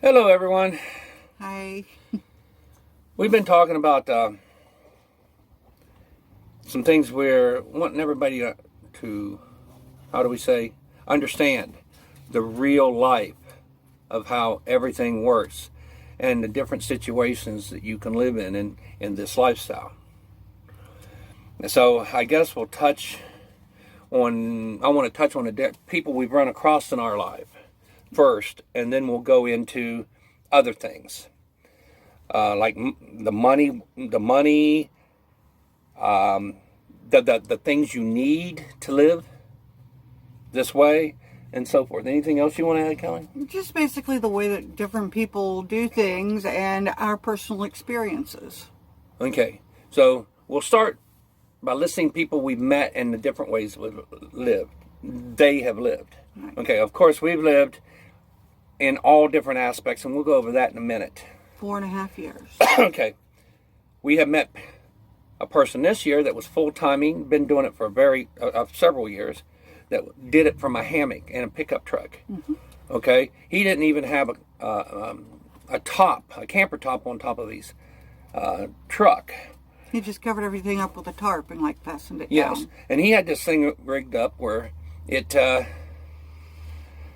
Hello, everyone. Hi. We've been talking about some things we're wanting everybody to, how do we say, understand the real life of how everything works and the different situations that you can live in this lifestyle. And so I guess we'll touch on, I want to touch on the people we've run across in our life first, and then we'll go into other things like the money, the things you need to live this way, and so forth. Anything else you want to add, Kelly? Just basically the way that different people do things and our personal experiences. Okay, so we'll start by listing people we've met and the different ways we've lived. They have lived. Right. Okay, of course we've lived in all different aspects, and we'll go over that in a minute. 4.5 years. Okay, we have met a person this year that was full-timing, been doing it for several years, that did it from a hammock and a pickup truck. Mm-hmm. Okay, he didn't even have a camper top on top of his truck. He just covered everything up with a tarp and fastened it Yes, down. and he had this thing rigged up where it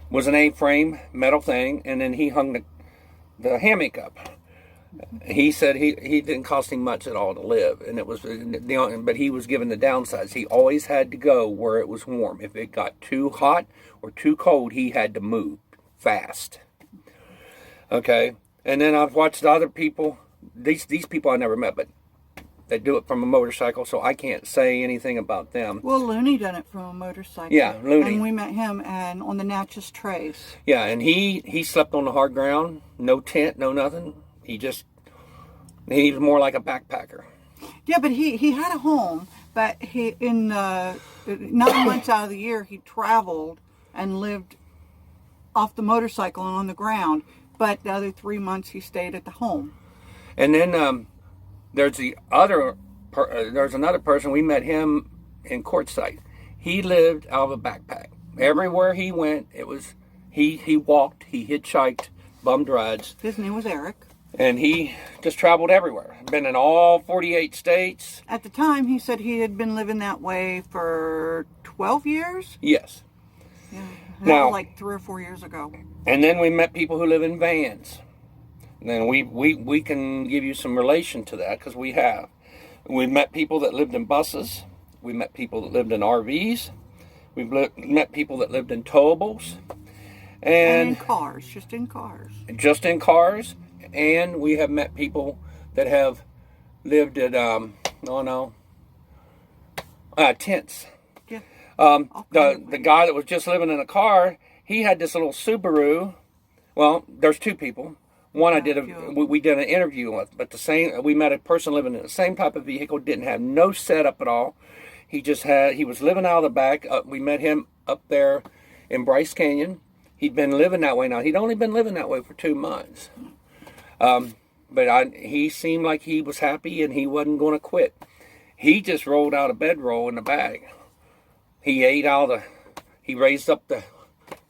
was an A-frame metal thing, and then he hung the hammock up. He said he didn't cost him much at all to live, and it was but he was given the downsides. He always had to go where it was warm. If it got too hot or too cold, he had to move fast. Okay, and then I've watched other people. These people I never met, but they do it from a motorcycle, so I can't say anything about them. Well, Looney done it from a motorcycle. Yeah, Looney. And we met him on the Natchez Trace. Yeah, and he slept on the hard ground, no tent, no nothing. He was more like a backpacker. Yeah, but he had a home, but he in 9 months out of the year he traveled and lived off the motorcycle and on the ground. But the other 3 months he stayed at the home. And then there's another person. We met him in Quartzsite. He lived out of a backpack. Everywhere he went, it was he walked, he hitchhiked, bummed rides. His name was Eric. And he just traveled everywhere. Been in all 48 states. At the time, he said he had been living that way for 12 years. Yes. Yeah. Now, was like 3 or 4 years ago. And then we met people who live in vans. And then we can give you some relation to that because we have. We met people that lived in buses. We met people that lived in RVs. We've met people that lived in towables. And in cars, just in cars. Just in cars. And we have met people that have lived at, tents. Yeah. The guy that was just living in a car, he had this little Subaru. Well, there's two people. One we did an interview with, but we met a person living in the same type of vehicle, didn't have no setup at all. He was living out of the back. We met him up there in Bryce Canyon. He'd been living that way now. He'd only been living that way for 2 months. But he seemed like he was happy and he wasn't going to quit. He just rolled out a bedroll in the bag. He raised up the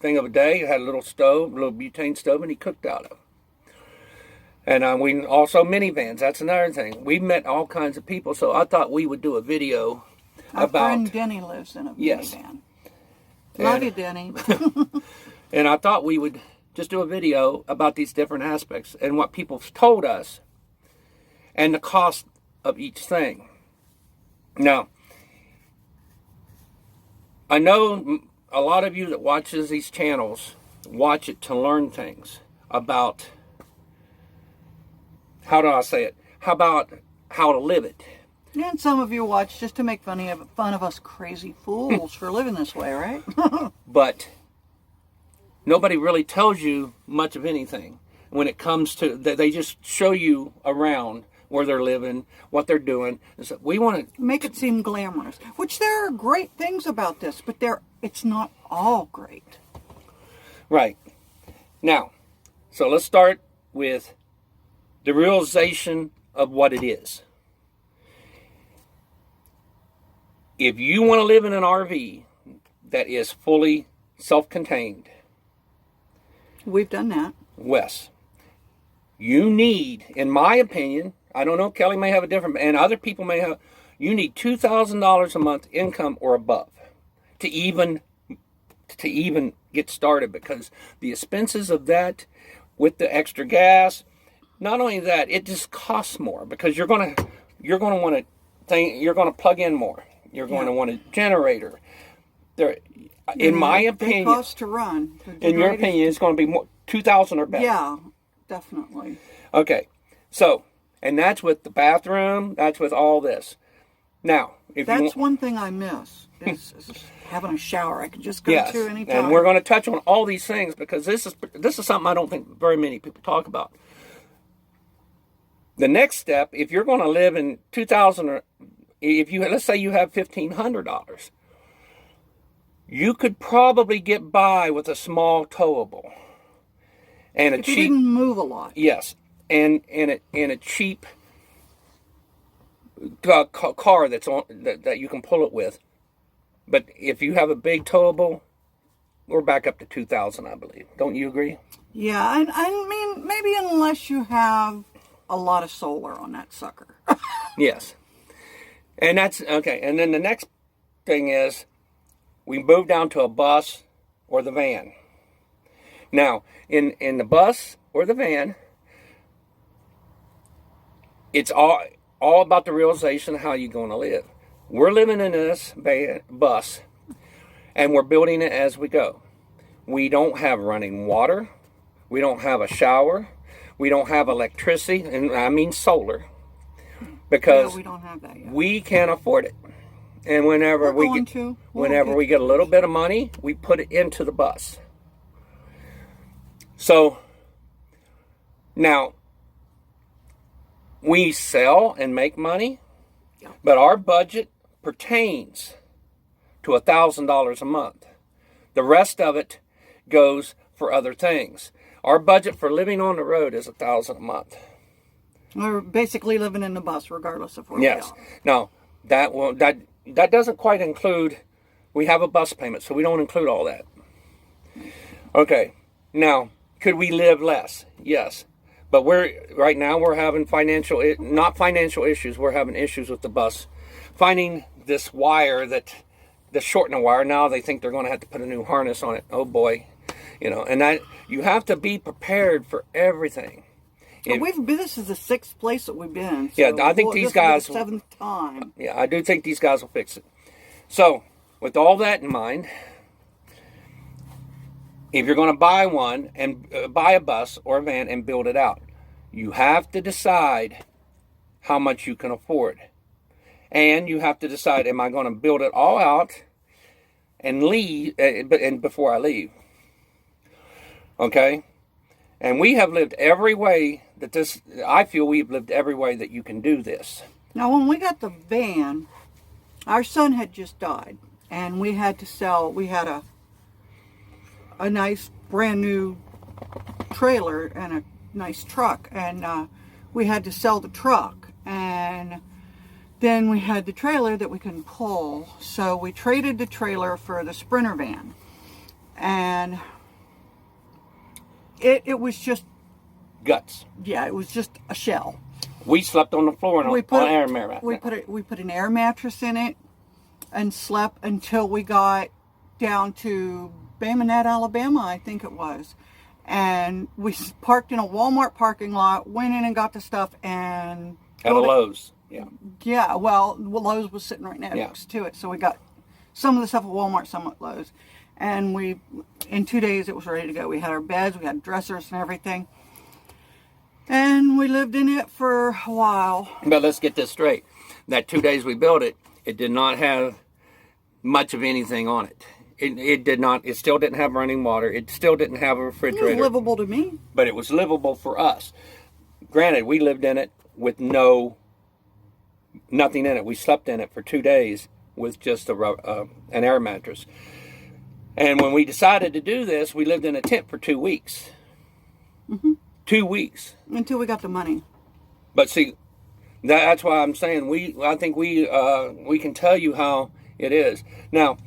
thing of a day, had a little butane stove, and he cooked out of it. And we also minivans. That's another thing. We met all kinds of people, so I thought we would do a video about. Our friend Denny lives in a minivan. Love you, Denny. And I thought we would just do a video about these different aspects and what people have told us and the cost of each thing. Now, I know a lot of you that watches these channels watch it to learn things about, how do I say it? How about how to live it? And some of you watch just to make fun of us crazy fools for living this way, right? But nobody really tells you much of anything when it comes to that. They just show you around where they're living, what they're doing. And so we want to make it seem glamorous, which there are great things about this, but it's not all great. Right. Now, so let's start with the realization of what it is. If you want to live in an RV that is fully self-contained, we've done that. Wes. you need, in my opinion, I don't know, Kelly may have a different, and other people may have, you need $2,000 a month income or above to even get started, because the expenses of that with the extra gas, not only that, it just costs more, because you're going to want to you're going to plug in more. You're going to want a generator. There, in my opinion, they cost to run. In your opinion, it's going to be more 2,000 or better. Yeah, definitely. Okay, so, and that's with the bathroom. That's with all this. Now, if that's one thing I miss is having a shower. I can just go to anytime. And we're going to touch on all these things, because this is something I don't think very many people talk about. The next step, if you're going to live in 2,000, or if you, let's say you have $1,500, you could probably get by with a small towable and if you didn't move a lot. Yes, and a cheap car that's on that you can pull it with. But if you have a big towable, we're back up to 2,000, I believe. Don't you agree? Yeah, I mean, maybe unless you have a lot of solar on that sucker. Yes. And that's, okay. And then the next thing is, we move down to a bus or the van. Now, in the bus or the van, it's all about the realization of how you're going to live. We're living in this bus, and we're building it as we go. We don't have running water. We don't have a shower. We don't have electricity, and I mean solar, because we don't have that yet. We can't afford it. And whenever we get a little bit of money, we put it into the bus. So now we sell and make money, but our budget pertains to $1,000 a month. The rest of it goes for other things. Our budget for living on the road is $1,000 a month. We're basically living in the bus, regardless of where we are. Yes. Now that doesn't quite include. We have a bus payment, so we don't include all that. Okay. Now, could we live less? Yes. But right now we're having not financial issues. We're having issues with the bus finding this wire the shortening wire. Now they think they're going to have to put a new harness on it. Oh boy. And that you have to be prepared for everything. This is the 6th place that we've been. So yeah, I think these guys. The 7th time. Yeah, I do think these guys will fix it. So, with all that in mind, if you're going to buy one and buy a bus or a van and build it out, you have to decide how much you can afford, and you have to decide: am I going to build it all out and leave? And before I leave. Okay, and we have lived every way I feel we've lived every way that you can do this. Now, when we got the van, our son had just died, and we had to sell. We had a nice brand new trailer and a nice truck, and we had to sell the truck, and then we had the trailer that we couldn't pull, so we traded the trailer for the Sprinter van, and it was just guts. Yeah, it was just a shell. We slept on the floor on an air mattress. We put an air mattress in it and slept until we got down to Baymonette, Alabama, I think it was. And we parked in a Walmart parking lot, went in and got the stuff, and at a Lowe's. Yeah. Yeah, well, Lowe's was sitting right next to it, so we got some of the stuff at Walmart, some at Lowe's. And in 2 days, it was ready to go. We had our beds, we had dressers and everything. And we lived in it for a while. But let's get this straight. That 2 days we built it, it did not have much of anything on it. It did not. It still didn't have running water. It still didn't have a refrigerator. It was livable to me. But it was livable for us. Granted, we lived in it with nothing in it. We slept in it for 2 days with just an air mattress. And when we decided to do this, we lived in a tent for 2 weeks. Mm-hmm. 2 weeks. Until we got the money. But see, that's why I'm saying I think we can tell you how it is. Now,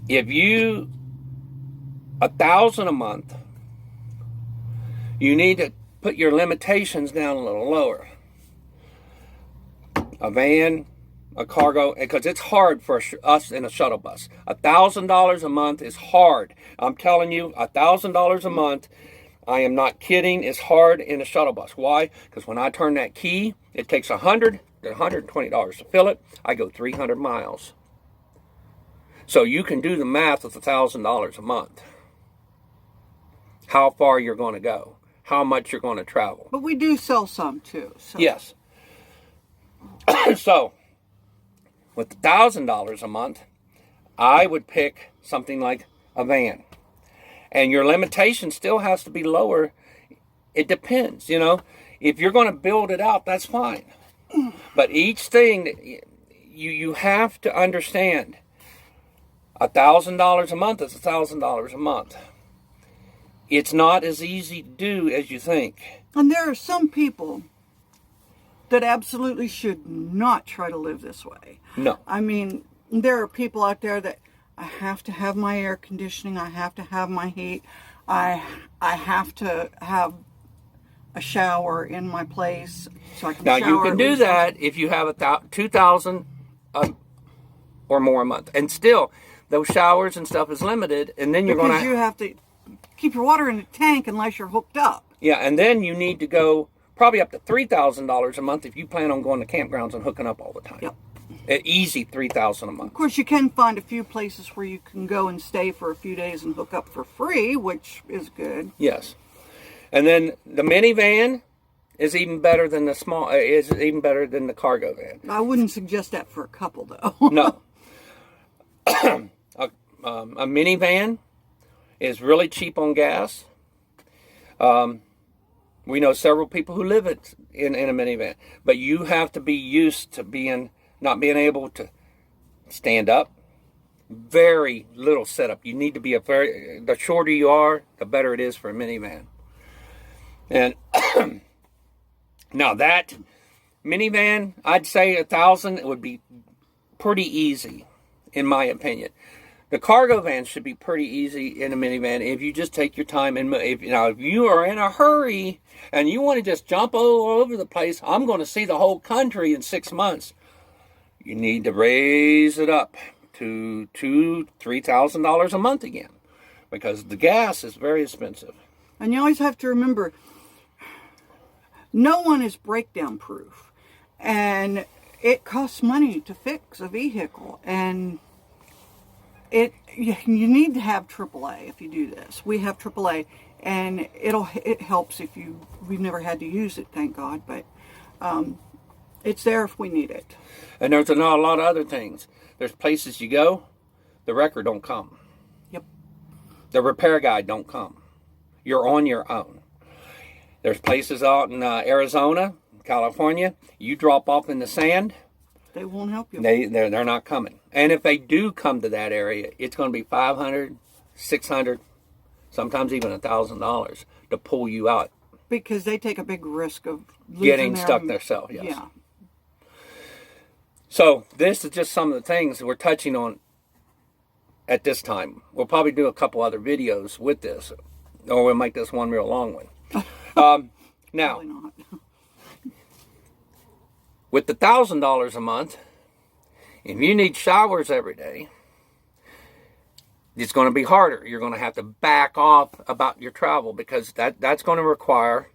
if $1,000 a month, you need to put your limitations down a little lower. A van, a cargo, because it's hard for us in a shuttle bus. $1,000 a month is hard. I'm telling you, $1,000 a month, I am not kidding, is hard in a shuttle bus. Why? Because when I turn that key, it takes $100 to $120 to fill it. I go 300 miles. So you can do the math with $1,000 a month. How far you're going to go, how much you're going to travel. But we do sell some too. So. Yes. So, with $1,000 a month, I would pick something like a van. And your limitation still has to be lower. It depends, you know. If you're going to build it out, that's fine. But each thing, you have to understand, $1,000 a month is $1,000 a month. It's not as easy to do as you think. And there are some people that absolutely should not try to live this way. No. I mean, there are people out there that I have to have my air conditioning, I have to have my heat, I have to have a shower in my place so I can now shower. you can do that if you have $2,000 or more a month, and still those showers and stuff is limited, and then you're going because you have to keep your water in a tank unless you're hooked up. Yeah, and then you need to go probably up to $3,000 a month if you plan on going to campgrounds and hooking up all the time. Yep. Easy $3,000 a month. Of course, you can find a few places where you can go and stay for a few days and hook up for free, which is good. Yes, and then the minivan is even better than the cargo van. I wouldn't suggest that for a couple, though. No. A minivan is really cheap on gas. We know several people who live in a minivan, but you have to be used to not being able to stand up. Very little setup. You need to be the shorter you are, the better it is for a minivan. And now that minivan, I'd say 1,000 would be pretty easy, in my opinion. The cargo van should be pretty easy in a minivan if you just take your time. And if you are in a hurry and you want to just jump all over the place, I'm going to see the whole country in 6 months. You need to raise it up to $2,000-$3,000 a month again, because the gas is very expensive. And you always have to remember, no one is breakdown proof, and it costs money to fix a vehicle, and you need to have AAA if you do this. We have AAA, and it helps if we've never had to use it, thank God, but it's there if we need it. And there's a lot of other things. There's places you go, the wrecker don't come. Yep. The repair guy don't come. You're on your own. There's places out in Arizona, California, you drop off in the sand, they won't help you. They're not coming. And if they do come to that area, it's going to be $500, $600, sometimes even $1,000 to pull you out. Because they take a big risk of getting stuck themselves. Yes. Yeah. So this is just some of the things that we're touching on at this time. We'll probably do a couple other videos with this, or we'll make this one real long one. Now, not. with the $1,000 a month, if you need showers every day, it's going to be harder. You're going to have to back off about your travel, because that's going to require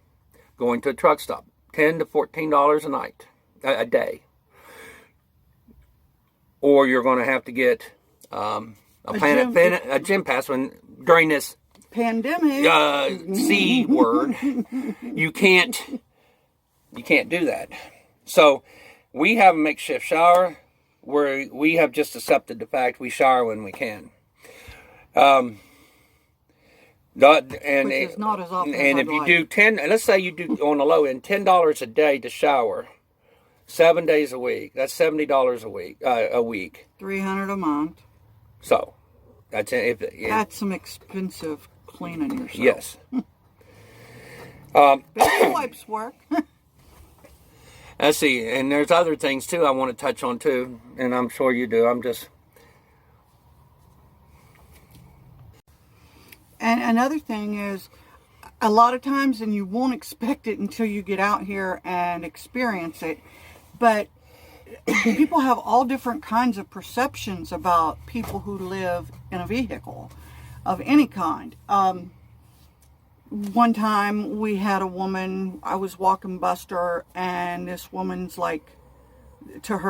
going to a truck stop. $10 to $14 a day. Or you're going to have to get a gym pass during this pandemic C word. You can't do that. So we have a makeshift shower where we have just accepted the fact we shower when we can. Which is not as often and as if you do let's say you do on the low end $10 a day to shower, 7 days a week, that's $70 a week. $300 a month. So that's that's some expensive cleaning yourself. Yes. Baby wipes work. Let's see, and there's other things too I want to touch on too, and I'm sure you do. And another thing is, a lot of times, and you won't expect it until you get out here and experience it. But people have all different kinds of perceptions about people who live in a vehicle of any kind. One time we had a woman, I was walking Buster, and this woman's like,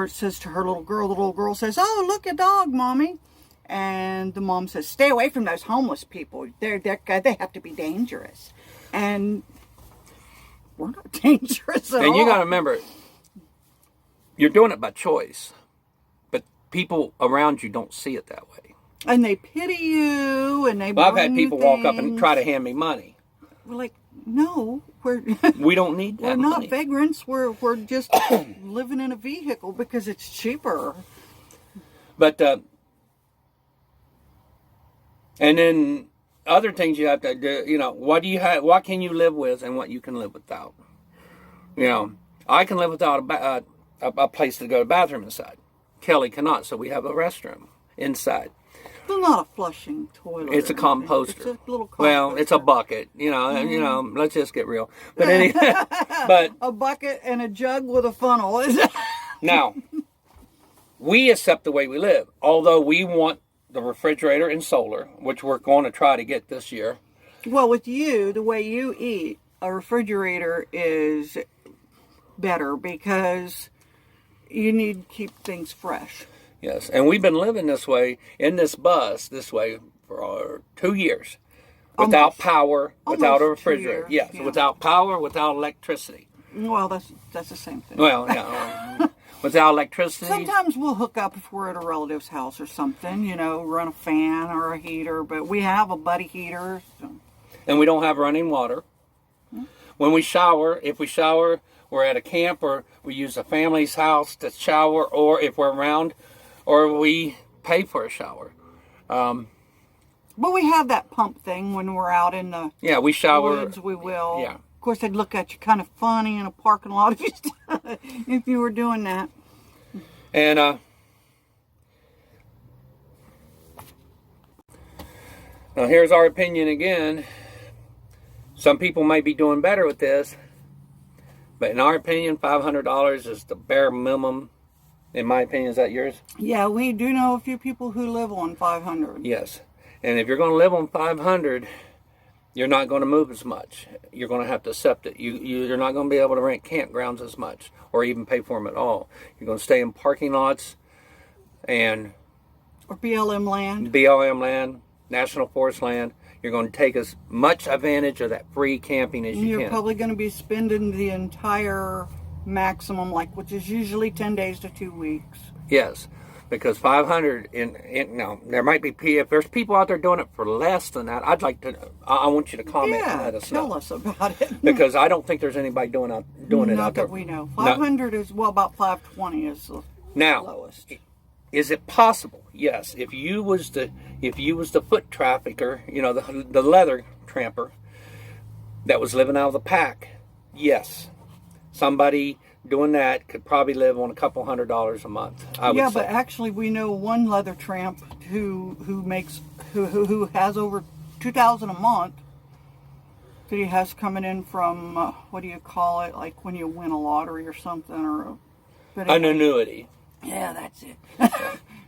says to her little girl, the little girl says, "Oh, look, a dog, Mommy." And the mom says, "Stay away from those homeless people. They have to be dangerous." And we're not dangerous at all. And you got to remember, you're doing it by choice, but people around you don't see it that way. And they pity you, and they Well, I've had bring you people walk up and things. try to hand me money. We're like, no, We don't need that we're not money. vagrants. We're just living in a vehicle because it's cheaper. But and then other things you have to do. You know, what do you have? What can you live with, and what you can live without? You know, I can live without a place to go to the bathroom inside. Kelly cannot, so we have a restroom inside. It's not a flushing toilet. It's a composter. It's a little composter. Well, it's a bucket. You know. Let's just get real. But but a bucket and a jug with a funnel. now we accept the way we live. Although we want the refrigerator and solar, which we're going to try to get this year. Well, with you, the way you eat, a refrigerator is better because you need to keep things fresh. Yes, and we've been living this way in this bus this way for 2 years, without Almost. power, without a Almost 2 refrigerator. years, Yes, yeah. without power, without electricity. Well, that's the same thing. Well, yeah, without electricity. Sometimes we'll hook up if we're at a relative's house or something, run a fan or a heater, but we have a buddy heater. So. And we don't have running water. When we shower, if we shower, we're at a camp or we use a family's house to shower, or if we're around, or we pay for a shower. But we have that pump thing when we're out in the we shower. woods, we will. Yeah. Of course, they'd look at you kind of funny in a parking lot if you were doing that. And now here's our opinion again. Some people might be doing better with this, but in our opinion, $500 is the bare minimum. In my opinion, is that yours? Yeah, we do know a few people who live on 500. Yes. And if you're going to live on 500, you're not going to move as much. You're going to have to accept it. You're not going to be able to rent campgrounds as much, or even pay for them at all. You're going to stay in parking lots and Or BLM land. BLM land, National Forest land. You're going to take as much advantage of that free camping as you You're can. probably going to be spending the entire maximum, which is usually 10 days to 2 weeks. Yes, because 500 now there might be, if there's people out there doing it for less than that, I want you to comment and let us tell know. us about it. Because I don't think there's anybody doing it out Not there. that we know. 500 is, about 520 is the Now, lowest. is it possible? Yes. If you was the foot trafficker, the leather tramper that was living out of the pack, yes. Somebody doing that could probably live on a couple $100 a month. I would say. But actually we know one leather tramp who has over $2,000 a month that he has coming in from what do you call it? Like when you win a lottery or something, an annuity. Yeah, that's it.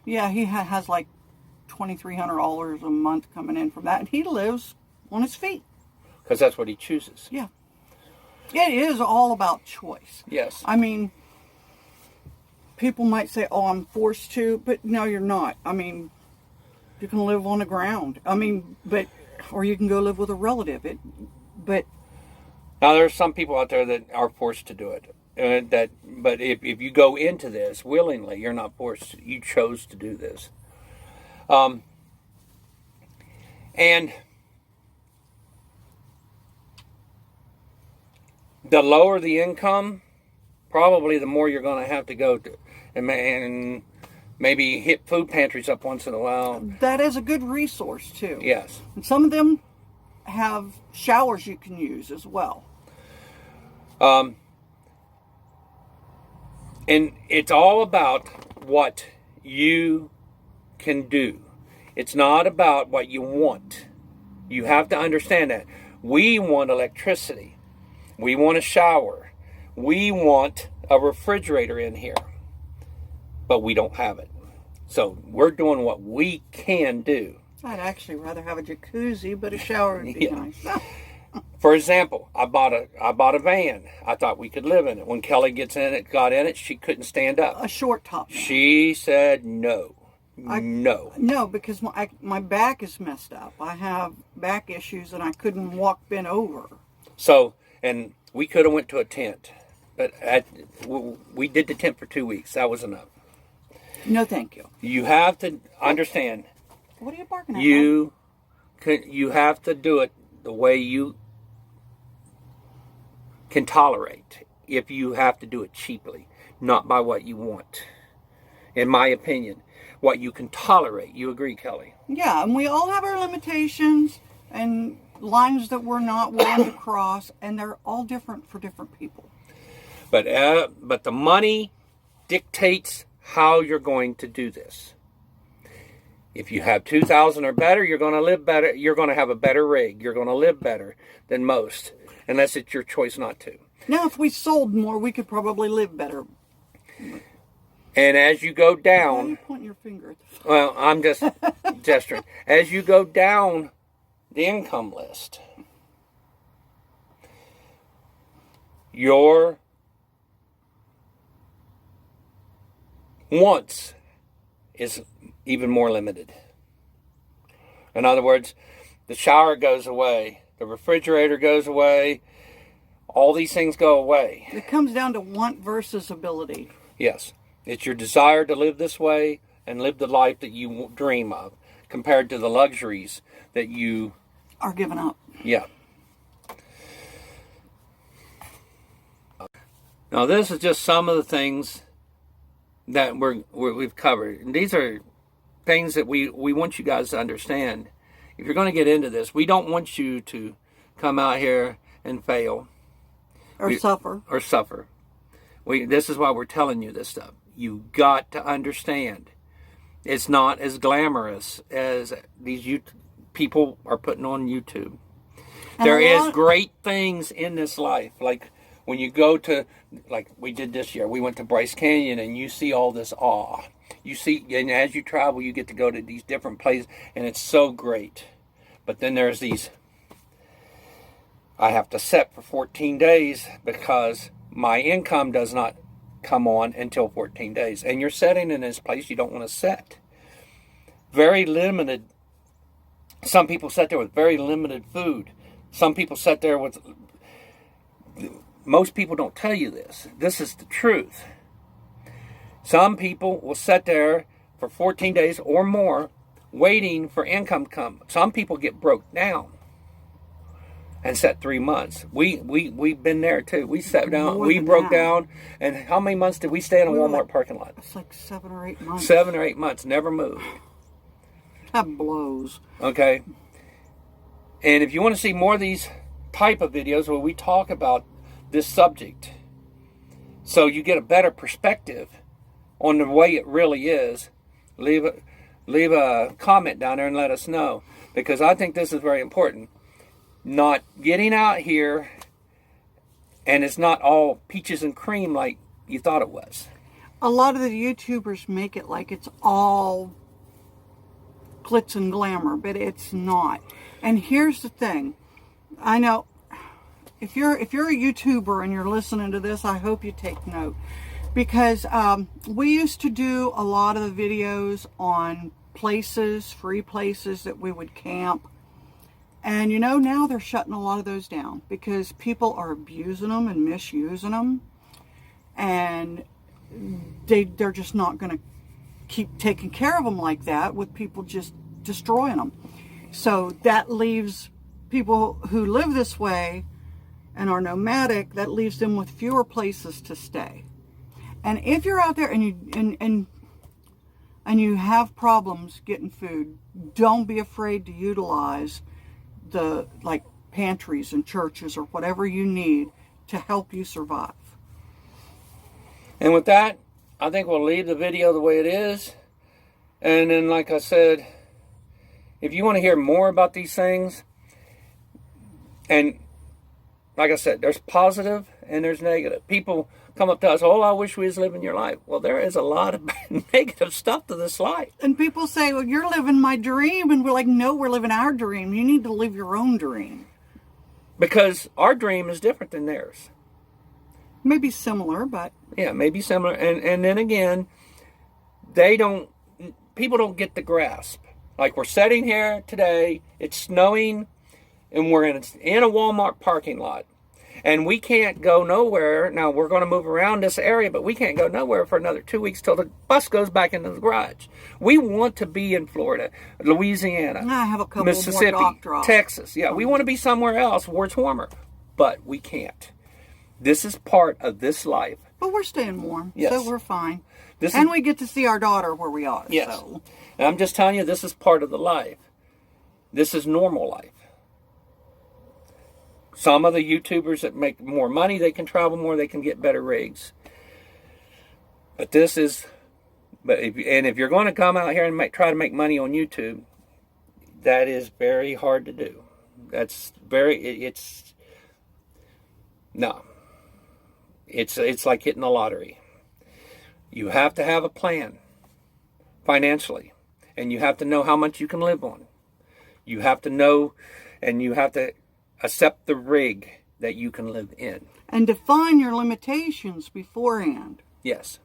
Yeah, he has like $2,300 a month coming in from that, and he lives on his feet. Because that's what he chooses. Yeah. It is all about choice. Yes. I mean, people might say, "Oh, I'm forced to," but no, you're not. I mean, you can live on the ground. I mean, or you can go live with a relative. But now there's some people out there that are forced to do it. But if you go into this willingly, you're not forced. You chose to do this. And the lower the income, probably the more you're going to have to go to, and maybe hit food pantries up once in a while. that is a good resource too. Yes. And some of them have showers you can use as well. And it's all about what you can do. It's not about what you want. You have to understand that. We want electricity. We want a shower. We want a refrigerator in here. But we don't have it. So we're doing what we can do. I'd actually rather have a jacuzzi, but a shower would be nice. For example, I bought a van. I thought we could live in it. When Kelly got in it, she couldn't stand up. A short top van. She said no. No. No, because my back is messed up. I have back issues and I couldn't walk bent over. So, and we could have went to a tent. But we did the tent for 2 weeks. That was enough. No, thank you. You have to understand. What are you barking at? You have to do it the way you can tolerate. If you have to do it cheaply, not by what you want. In my opinion, what you can tolerate. You agree, Kelly? Yeah, and we all have our limitations and lines that we're not willing to cross, and they're all different for different people. But the money dictates how you're going to do this. If you have 2,000 or better, you're going to live better. You're going to have a better rig. You're going to live better than most, unless it's your choice not to. Now, if we sold more, we could probably live better. And as you go down... Why are you pointing your finger at the... Well, I'm just gesturing. As you go down the income list, your wants is even more limited. In other words, the shower goes away, the refrigerator goes away, all these things go away. It comes down to want versus ability. Yes. It's your desire to live this way and live the life that you dream of, compared to the luxuries that you are giving up. Yeah. Now, this is just some of the things that we've covered. And these are things that we want you guys to understand. If you're going to get into this, we don't want you to come out here and fail. Or suffer. Or suffer. This is why we're telling you this stuff. You got to understand. It's not as glamorous as these people are putting on YouTube. There is great things in this life. Like when you go to, like we did this year, we went to Bryce Canyon and you see all this awe. You see, and as you travel, you get to go to these different places and it's so great. But then there's these, I have to set for 14 days because my income does not come on until 14 days. And you're setting in this place you don't want to set. Very limited. Some people sit there with very limited food. Some people sit there with... Most people don't tell you this. This is the truth. Some people will sit there for 14 days or more waiting for income to come. Some people get broke down and sat 3 months. We've been there too. We sat down. We broke down. And how many months did we stay in a Walmart parking lot? It's like 7 or 8 months. 7 or 8 months. Never moved. That blows. Okay. And if you want to see more of these type of videos where we talk about this subject, so you get a better perspective on the way it really is, leave a comment down there and let us know. Because I think this is very important. Not getting out here and it's not all peaches and cream like you thought it was. A lot of the YouTubers make it like it's all glitz and glamour, but it's not. And here's the thing. I know if you're a YouTuber and you're listening to this, I hope you take note. Because we used to do a lot of the videos on places, free places that we would camp. And you know, now they're shutting a lot of those down because people are abusing them and misusing them. And they're just not going to keep taking care of them like that with people just destroying them. So that leaves people who live this way and are nomadic, that leaves them with fewer places to stay. And if you're out there and you have problems getting food, don't be afraid to utilize the pantries and churches or whatever you need to help you survive. And with that, I think we'll leave the video the way it is. And then, like I said, if you want to hear more about these things, And like I said, there's positive and there's negative. People come up to us, oh, I wish we was living your life. Well, there is a lot of negative stuff to this life. And people say, well, you're living my dream. And we're like, no, we're living our dream. You need to live your own dream. Because our dream is different than theirs. Maybe similar, but... Yeah, maybe similar. And then again, people don't get the grasp. Like we're sitting here today, it's snowing, and we're in a Walmart parking lot. And we can't go nowhere. Now, we're going to move around this area, but we can't go nowhere for another 2 weeks till the bus goes back into the garage. We want to be in Florida, Louisiana, I have a couple Mississippi, more dock drops. Texas. Yeah, we want to be somewhere else where it's warmer, but we can't. This is part of this life. But we're staying warm, Yes. so we're fine. This And is, we get to see our daughter where we are. yes. So. And I'm just telling you, this is part of the life. This is normal life. Some of the YouTubers that make more money, they can travel more, they can get better rigs. But this is, if you're going to come out here and try to make money on YouTube, that is very hard to do. No. It's like hitting the lottery. You have to have a plan financially, and you have to know how much you can live on. You have to know, and you have to accept the rig that you can live in. And define your limitations beforehand. Yes.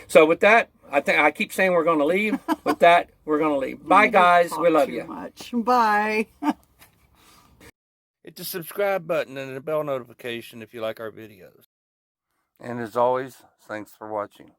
So with that, I keep saying we're going to leave. With that, we're going to leave. Bye, guys. We love you. Much. Bye. Hit the subscribe button and the bell notification if you like our videos. And as always, thanks for watching.